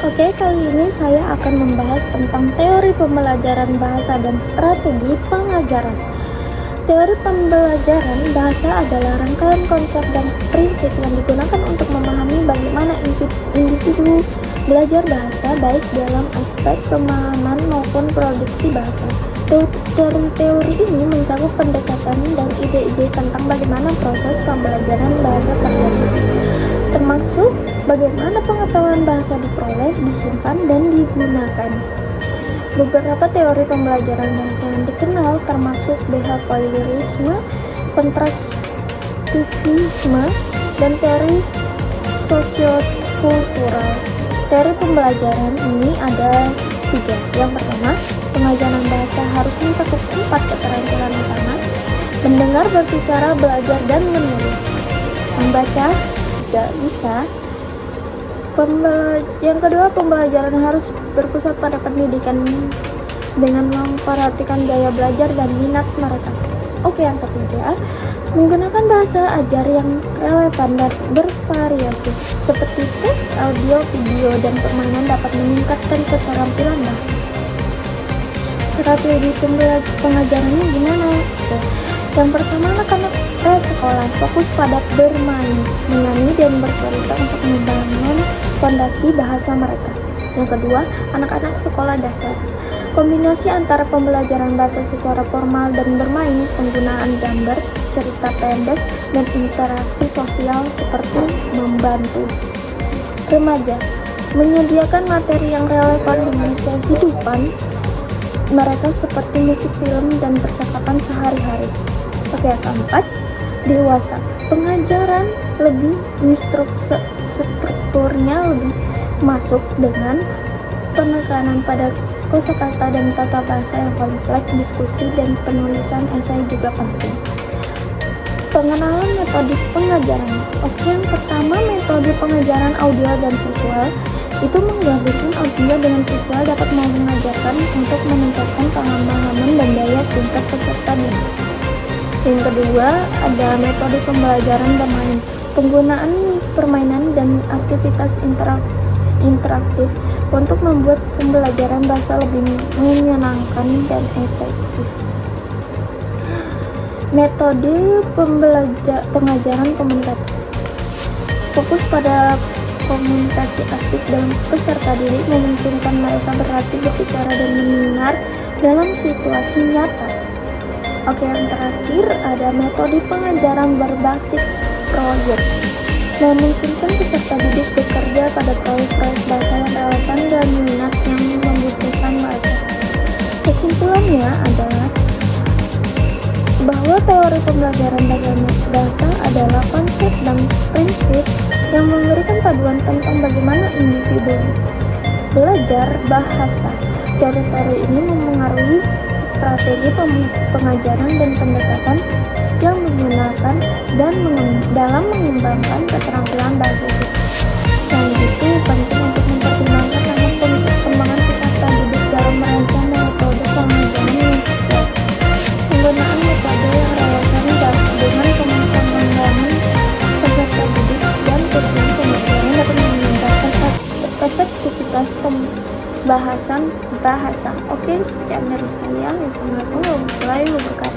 Oke, kali ini saya akan membahas tentang teori pembelajaran bahasa dan strategi pengajaran. Teori pembelajaran bahasa adalah rangkaian konsep dan prinsip yang digunakan untuk memahami bagaimana individu belajar bahasa, baik dalam aspek pemahaman maupun produksi bahasa. Teori ini mencakup pendekatan dan ide-ide tentang bagaimana proses pembelajaran bahasa terjadi, termasuk bagaimana pengetahuan bahasa diperoleh, disimpan, dan digunakan. Beberapa teori pembelajaran bahasa yang dikenal termasuk behaviorisme, konstruktivisme, dan teori sosiokultural. Teori pembelajaran ini ada 3. Yang pertama, pengajaran bahasa harus mencakup 4 keterampilan utama: mendengar, berbicara, belajar, dan menulis. Membaca tidak bisa. Yang kedua, pembelajaran harus berpusat pada pendidikan dengan memperhatikan gaya belajar dan minat mereka. Oke, yang ketiga, menggunakan bahasa ajar yang relevan dan bervariasi, seperti teks, audio, video, dan permainan dapat meningkatkan keterampilan bahasa. Strategi pengajarannya gimana? Yang pertama, anak-anak sekolah fokus pada bermain, menyanyi, dan bercerita untuk membangun fondasi bahasa mereka. Yang kedua, anak-anak sekolah dasar. Kombinasi antara pembelajaran bahasa secara formal dan bermain, penggunaan gambar, cerita pendek, dan interaksi sosial seperti membantu. Remaja, menyediakan materi yang relevan dengan kehidupan mereka seperti musik, film, dan percakapan sehari-hari. Oke, yang keempat, dewasa. Pengajaran lebih strukturnya lebih masuk dengan penekanan pada kosakata dan tata bahasa yang kompleks, diskusi dan penulisan esai juga penting. Pengenalan metode pengajaran. Oke, yang pertama, metode pengajaran audio dan visual. Itu menggabungkan audio dengan visual dapat mengajarkan untuk meningkatkan pemahaman dan daya tingkat peserta didik. Yang kedua, ada metode pembelajaran bermain. Penggunaan permainan dan aktivitas interaktif untuk membuat pembelajaran bahasa lebih menyenangkan dan efektif. Metode pengajaran komunikatif. Fokus pada komunikasi aktif dalam peserta didik, memungkinkan mereka berlatih berbicara dan mendengar dalam situasi nyata. Oke, yang terakhir ada metode pengajaran berbasis proyek. Memungkinkan peserta didik bekerja pada proyek-proyek bahasa yang relevan dan minat yang membutuhkan mereka. Kesimpulannya adalah bahwa teori pembelajaran bahasa adalah konsep dan prinsip yang memberikan paduan tentang bagaimana individu belajar bahasa. Teori-teori ini memengaruhi strategi pengajaran dan pendekatan yang digunakan dan dalam mengembangkan keterampilan bahasa. Selain itu, penting untuk mempertimbangkan perkembangan peserta didik dalam merancang metode pengajaran yang sesuai. Penggunaan metode yang relevan dengan pengembangan peserta didik dan tujuan pembelajaran dapat meningkatkan efektivitas pembahasan bahasa. Oke, sekian dari saya. Wassalamualaikum warahmatullahi wabarakatuh.